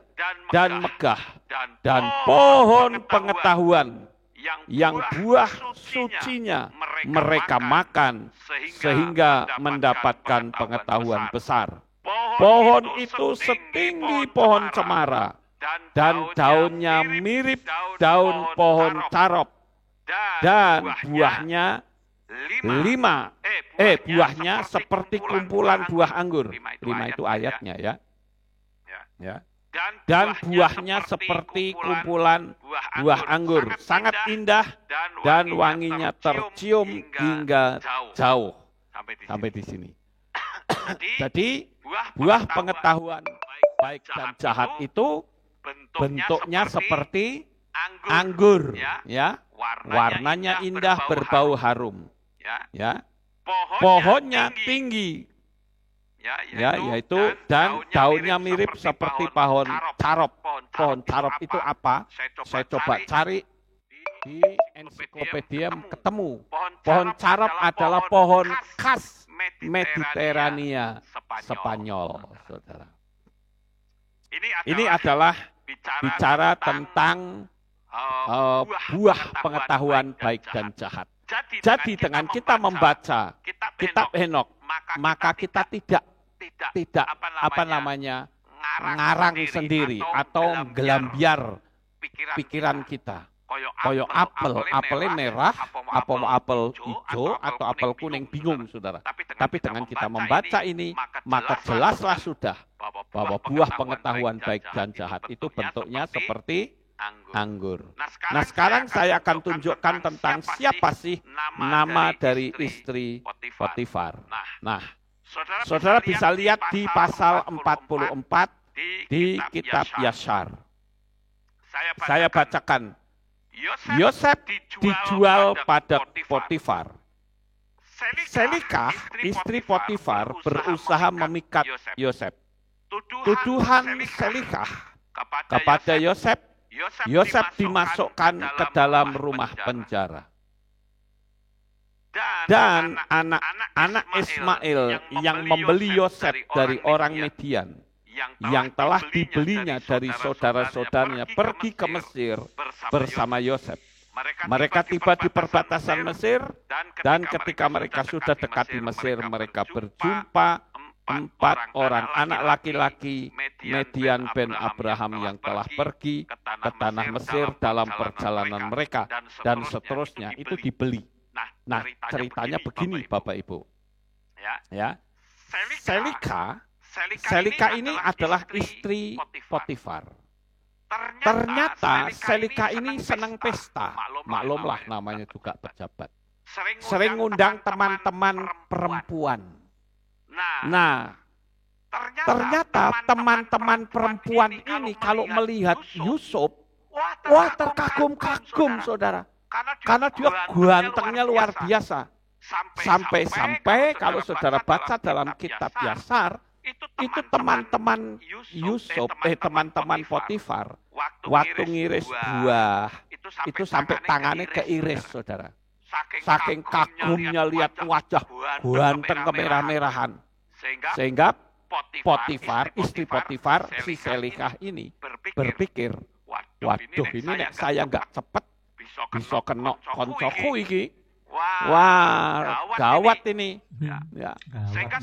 dan megah. Dan pohon pengetahuan yang buah sucinya mereka makan sehingga mendapatkan pengetahuan besar. Pohon itu setinggi pohon cemara dan daunnya mirip daun pohon carop dan buahnya buahnya seperti kumpulan buah anggur. 5 itu ayatnya ya. Dan buahnya seperti kumpulan buah anggur, sangat indah dan wanginya tercium hingga jauh. Sampai di sini. Jadi buah pengetahuan baik dan jahat itu bentuknya seperti anggur, ya. Warnanya indah, berbau harum. Ya. Pohonnya tinggi. yaitu dan daunnya mirip seperti pohon carop. Pohon carop itu apa? Saya coba cari di ensiklopedia ketemu. Pohon carop adalah pohon khas Mediterania Spanyol, saudara. Ini adalah bicara tentang buah pengetahuan baik dan jahat. Jadi dengan kita membaca kitab Henokh, maka kita tidak ngarang sendiri atau gelambiar pikiran kita. Koyo apelnya merah, apel hijau atau apel kuning, bingung saudara. Tapi dengan kita membaca ini, maka jelaslah sudah bahwa buah pengetahuan baik dan jahat itu bentuknya seperti anggur. Nah sekarang saya akan tunjukkan tentang siapa sih nama dari istri Potifar. Nah, saudara bisa lihat di pasal 44 di kitab Yashar. Saya bacakan. Yosef dijual pada Potifar. Selikah, istri Potifar, berusaha memikat Yosef. Tuduhan Selikah kepada Yosef, Yosef dimasukkan ke dalam rumah penjara. Dan anak Ismail yang membeli Yosef dari orang Midian, yang telah dibelinya dari saudara-saudaranya, pergi ke Mesir bersama Yosef. Mereka tiba di perbatasan Mesir, dan ketika mereka sudah dekat di Mesir, mereka berjumpa 4 orang anak laki-laki Midian ben Abraham yang telah pergi ke tanah Mesir dalam perjalanan mereka, dan seterusnya itu dibeli. Nah, ceritanya begini Bapak Ibu. Ya, Selikah ini adalah istri Potifar. Ternyata Selikah ini senang pesta. Maklumlah namanya juga pejabat. Sering ngundang teman-teman perempuan. Nah, ternyata teman-teman perempuan ini kalau melihat Yusuf, wah terkagum-kagum saudara. Karena dia gantengnya luar biasa. Sampai-sampai kalau saudara baca dalam kitab Yashar, itu teman-teman Yusuf, teman-teman Potifar, waktu ngiris buah, itu sampai tangannya keiris, saudara. Saking kagumnya lihat wajah ganteng kemerah-merahan. Sehingga Potifar, istri Potifar, si Selikah ini berpikir, waduh ini nek saya nggak cepet, bisa kena koncoku iki. Wah, gawat ini. Ya.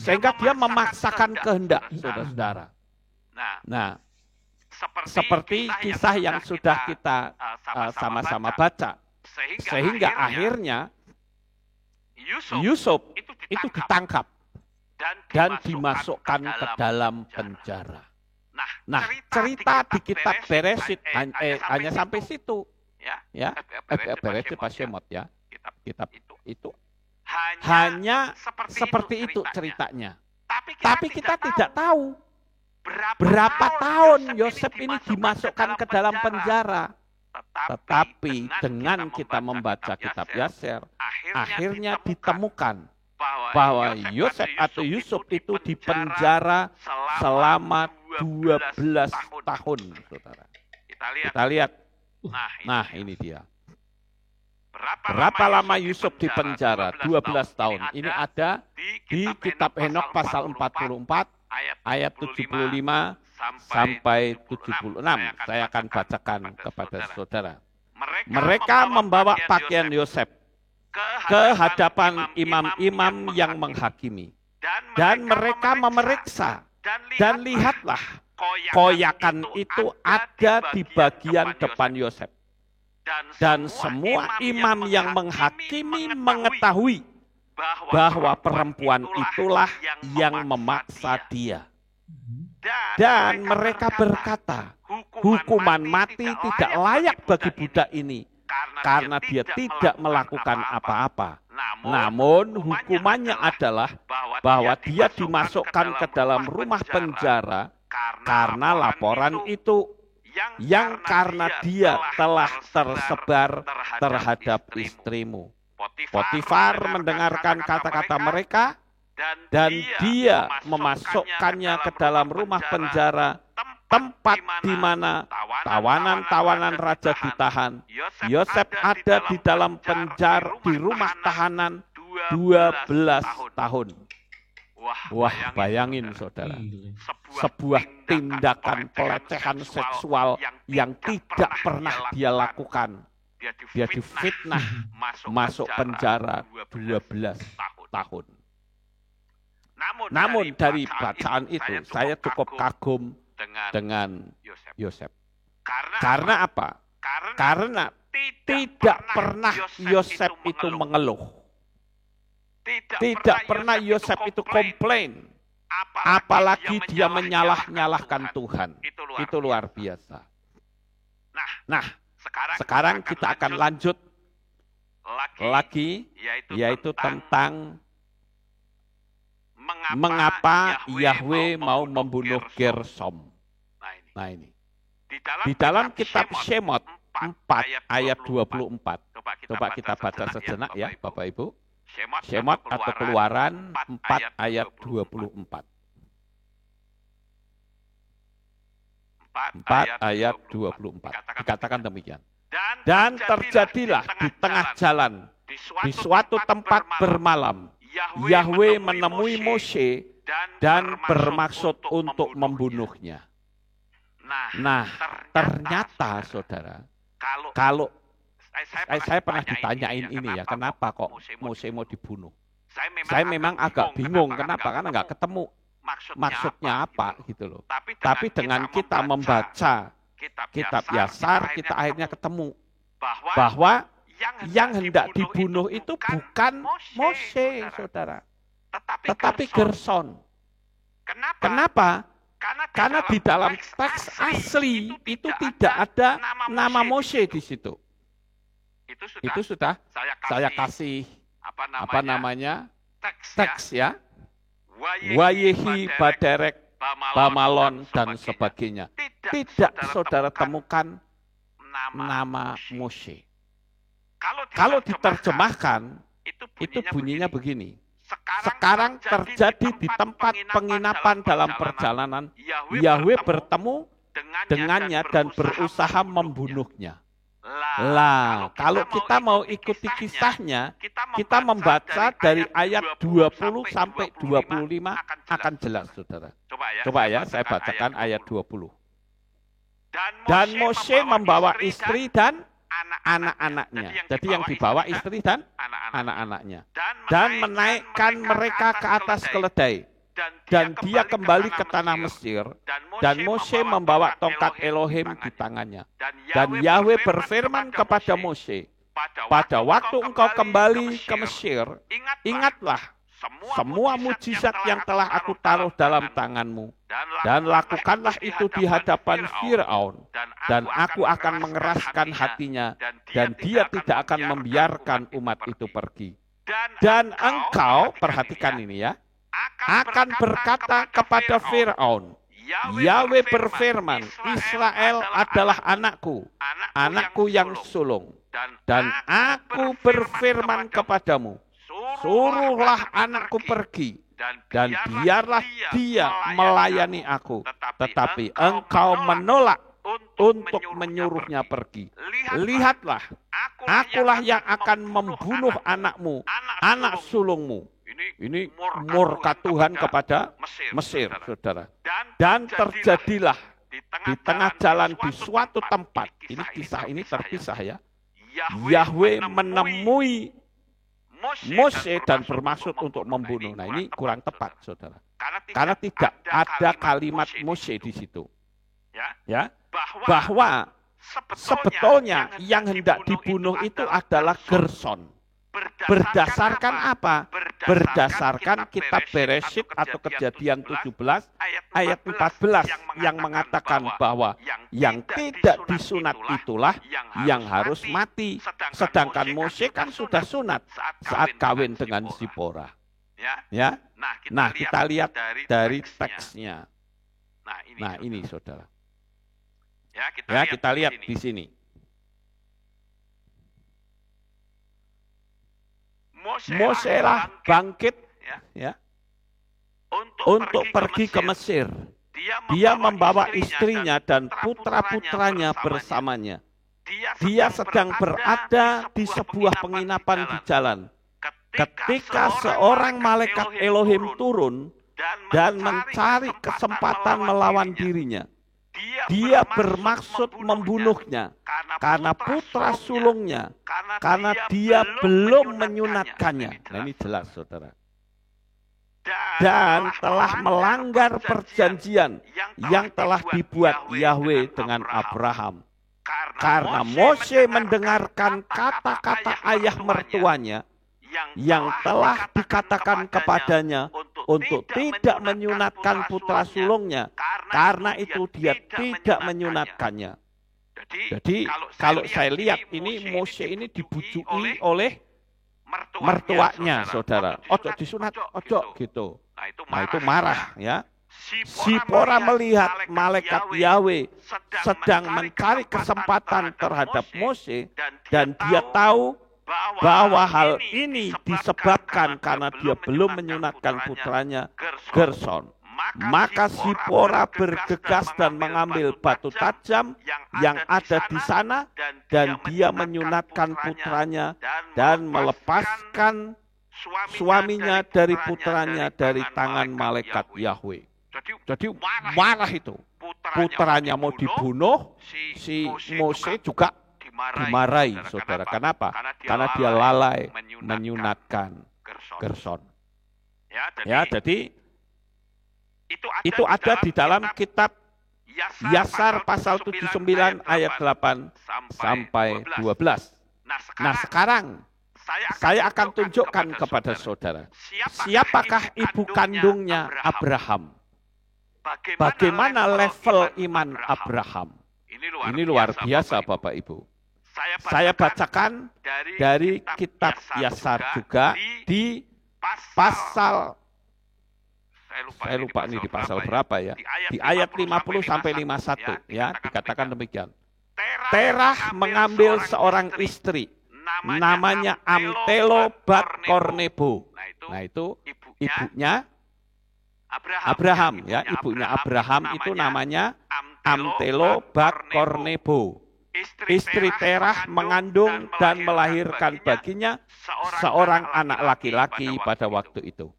Sehingga dia memaksakan kehendak, saudara-saudara. Nah, seperti kisah yang sudah kita sama-sama baca. Sehingga akhirnya Yusuf itu ditangkap dan dimasukkan ke dalam penjara. Nah, cerita di kitab Beresyit hanya sampai situ. Ya, Beresyit pas Shemot ya. Kitab itu hanya seperti itu ceritanya. Tapi kita tidak tahu berapa tahun Yosef ini dimasukkan ke dalam penjara. Tetapi dengan kita membaca kitab Yashar, akhirnya ditemukan bahwa Yosef atau Yusuf itu dipenjara selama 12 tahun, saudara. Kita lihat. Nah, ini dia. Berapa lama Yusuf di penjara? 12 tahun. Ini ada di kitab Henokh pasal 44 ayat 75 sampai 76. Saya akan bacakan kepada saudara. Mereka membawa pakaian Yosef ke hadapan imam-imam yang menghakimi. Dan mereka memeriksa. Dan lihatlah, koyakan itu ada di bagian depan Yosef. Dan semua imam yang menghakimi mengetahui bahwa perempuan itulah yang memaksa dia. Dan mereka berkata, hukuman mati tidak layak bagi budak ini karena dia tidak melakukan apa-apa. Namun hukumannya adalah bahwa dia dimasukkan ke dalam rumah penjara karena laporan itu, yang karena dia telah tersebar terhadap istrimu. Potifar mendengarkan kata-kata mereka dan dia memasukkannya ke dalam rumah penjara, tempat di mana tawanan-tawanan raja ditahan. Yosef ada di dalam penjara, di rumah tahanan 12 tahun. Wah, bayangin saudara, sebuah tindakan pelecehan seksual yang tidak pernah dia lakukan. Dia difitnah, masuk penjara 12 tahun. Namun dari bacaan itu saya cukup kagum dengan Yosef. Karena apa? Karena tidak pernah Yosef itu mengeluh. Tidak pernah Yosef itu komplain. Apalagi dia menyalah-nyalahkan Tuhan. Itu luar biasa. Nah, sekarang kita akan lanjut lagi, yaitu tentang mengapa Yahweh mau membunuh Gersom. Nah ini. Di dalam kitab Shemot 4 ayat 24. Coba kita baca sejenak ya Bapak Ibu. Shemot atau Keluaran 4 ayat 24. 4 ayat 24. Dikatakan demikian. Dan terjadilah di tengah jalan, di suatu tempat bermalam, Yahweh menemui Mose dan bermaksud untuk membunuhnya. Nah, ternyata saudara, kalau saya pernah ditanyain ini ya, kenapa kok Mose mau dibunuh? Saya memang agak bingung, kenapa? Karena nggak ketemu maksudnya apa gitu loh. Tapi dengan kita membaca kitab Yasar, kita akhirnya ketemu bahwa yang hendak dibunuh itu bukan Mose, saudara, tetapi Gerson. Kenapa? Karena di dalam teks asli itu tidak ada nama Mose di situ. Itu sudah saya kasih teks ya. Wayehi, Baderek, Bamalon dan sebagainya. Tidak saudara temukan nama Mose. Kalau diterjemahkan, itu bunyinya begini. Sekarang terjadi di tempat penginapan dalam perjalanan, Yahweh bertemu dengannya dan berusaha membunuhnya. Lah, kalau kita mau ikuti kisahnya, kita membaca dari ayat 20 sampai 25 akan jelas, saudara. Coba ya, saya bacakan ayat 20. Dan Mose membawa istri dan anak-anaknya. Jadi yang dibawa istri dan anak-anaknya. Dan menaikkan mereka ke atas keledai. Dan dia kembali ke tanah Mesir. Dan Mose membawa tongkat Elohim di tangannya. Dan Yahweh berfirman kepada Mose, pada waktu engkau kembali ke Mesir, ingatlah semua mujizat yang telah aku taruh dalam tanganmu. Dan lakukanlah itu di hadapan Firaun. Dan aku akan mengeraskan hatinya. Dan dia tidak akan membiarkan umat itu pergi. Dan engkau, perhatikan ini ya, akan berkata kepada Firaun, Yahweh berfirman, Israel adalah anakku, anakku yang sulung. Dan aku berfirman kepadamu, suruhlah anakku pergi, dan biarlah dia melayani aku. Tetapi engkau menolak untuk menyuruhnya pergi. Lihatlah, akulah yang akan membunuh anakmu, anak sulungmu. Ini murka Tuhan kepada Mesir, saudara. Dan terjadilah di tengah jalan di suatu tempat. Ini kisah ini terpisah ya. Yahweh menemui Mose dan bermaksud untuk membunuh. Nah ini kurang tepat, saudara. Karena tidak ada kalimat Mose di situ. Ya, bahwa sebetulnya yang hendak dibunuh itu adalah Gerson. Berdasarkan apa? Berdasarkan kitab Bereshit atau Kejadian 17 ayat 14 yang mengatakan bahwa yang tidak disunat itulah yang harus mati. Sedangkan Mose kan sudah sunat saat kawin dengan Zipora. Ya. Nah, kita lihat dari teksnya. Nah, ini saudara. Ya, kita lihat di sini. Mose lah bangkit, ya, untuk pergi ke Mesir. Dia membawa istrinya dan putra-putranya bersamanya. Dia sedang berada di sebuah penginapan di jalan. Ketika seorang malaikat Elohim turun dan mencari kesempatan melawan dirinya, dia bermaksud membunuhnya karena putra sulungnya, karena dia belum menyunatkannya. Nah, ini jelas, saudara. Dan telah melanggar perjanjian yang telah dibuat Yahweh dengan Abraham. Karena Mose mendengarkan kata-kata ayah mertuanya yang telah dikatakan kepadanya untuk tidak menyunatkan putra sulungnya, karena itu dia tidak menyunatkannya. Jadi kalau saya lihat ini Mose ini dibujuki oleh mertuanya, saudara. Ojo disunat, ojo gitu. Nah itu marah ya. Sipora melihat malaikat Yahweh sedang mencari kesempatan terhadap Mose dan dia tahu bahwa hal ini disebabkan karena dia belum menyunatkan putranya Gerson. Maka Sipora bergegas dan mengambil batu tajam yang ada di sana dan dia menyunatkan putranya dan melepaskan suaminya dari putranya dari tangan malaikat Yahweh. Jadi marah itu. Putranya mau dibunuh, si Mose juga dimarahi, saudara. Kenapa? Karena dia lalai menyunatkan Gerson. Ya, jadi itu ada di dalam kitab Yasar pasal 79 ayat 8 sampai 12. Nah sekarang saya akan tunjukkan kepada saudara siapakah ibu kandungnya Abraham. Bagaimana level iman Abraham. Ini luar biasa Bapak Ibu. Saya bacakan dari kitab Yasar juga di pasal, saya lupa ini di pasal berapa ya, di ayat 50 sampai 51 ya, dikatakan demikian. Terah mengambil seorang istri namanya Amtelo bat Kornebo. Nah itu ibunya Abraham ya, ibunya Abraham itu namanya Amtelo bat Kornebo. Istri Terah mengandung dan melahirkan baginya seorang anak laki-laki pada waktu itu.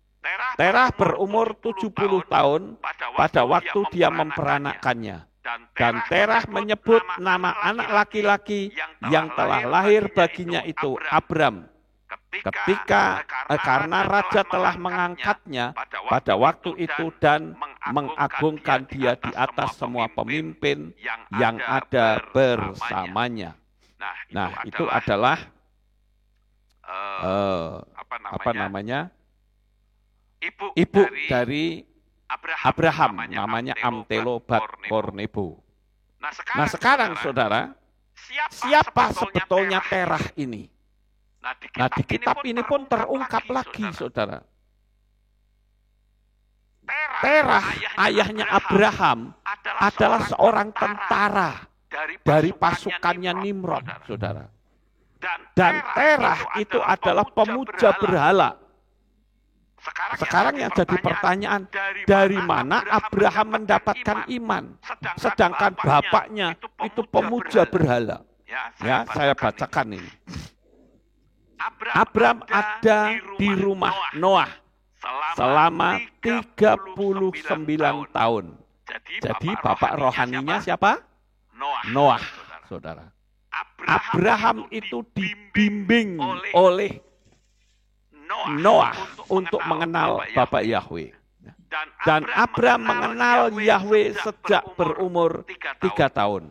Terah berumur 70 tahun pada waktu dia memperanakkannya. Dan Terah menyebut nama anak laki-laki yang telah lahir baginya itu Abram. Karena raja telah mengangkatnya pada waktu itu dan mengagungkan dia di atas semua pemimpin yang ada bersamanya. Nah, itu adalah ibu dari Abraham, namanya Amtelo bat Kornebo. Nah sekarang saudara, siapa sebetulnya Terah ini? Nah di kitab ini pun terungkap lagi saudara. Terah, ayahnya Abraham, adalah seorang tentara dari pasukannya Nimrod, saudara. Dan Terah itu adalah pemuja berhala. Sekarang yang jadi pertanyaan, dari mana Abraham mendapatkan iman? Sedangkan bapaknya itu pemuja berhala. Ya, saya bacakan ini. Abram ada di rumah Noah selama 39 tahun. Jadi bapak rohaninya siapa? Noah, saudara. Abraham itu dibimbing oleh Noah untuk mengenal Bapak Yahweh. Dan Abram mengenal Yahweh sejak berumur 3 tahun.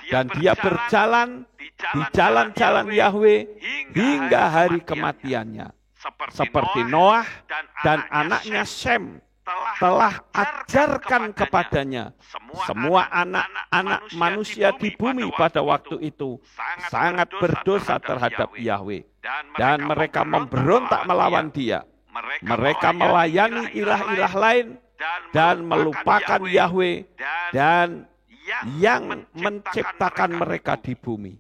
Dan dia berjalan di jalan-jalan Yahweh hingga hari kematiannya. Seperti Noah dan anaknya Sem telah ajarkan kepadanya. Semua anak-anak manusia di bumi pada waktu itu sangat berdosa terhadap Yahweh. Dan mereka memberontak melawan dia. Mereka melayani ilah-ilah lain dan melupakan Yahweh dan yang menciptakan mereka di bumi.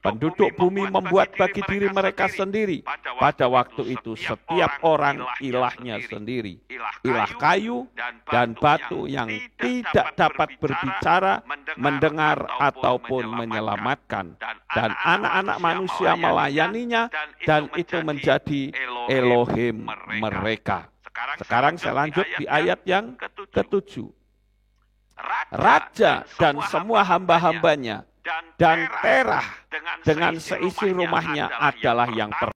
Penduduk bumi membuat bagi diri mereka sendiri. Pada waktu itu setiap orang ilahnya sendiri. Ilah kayu dan batu yang tidak dapat berbicara, mendengar ataupun menyelamatkan. Dan anak-anak manusia melayaninya dan itu menjadi Elohim mereka. Sekarang saya lanjut di ayat yang ke-7. Raja dan semua hamba-hambanya dan Terah dengan seisi rumahnya adalah yang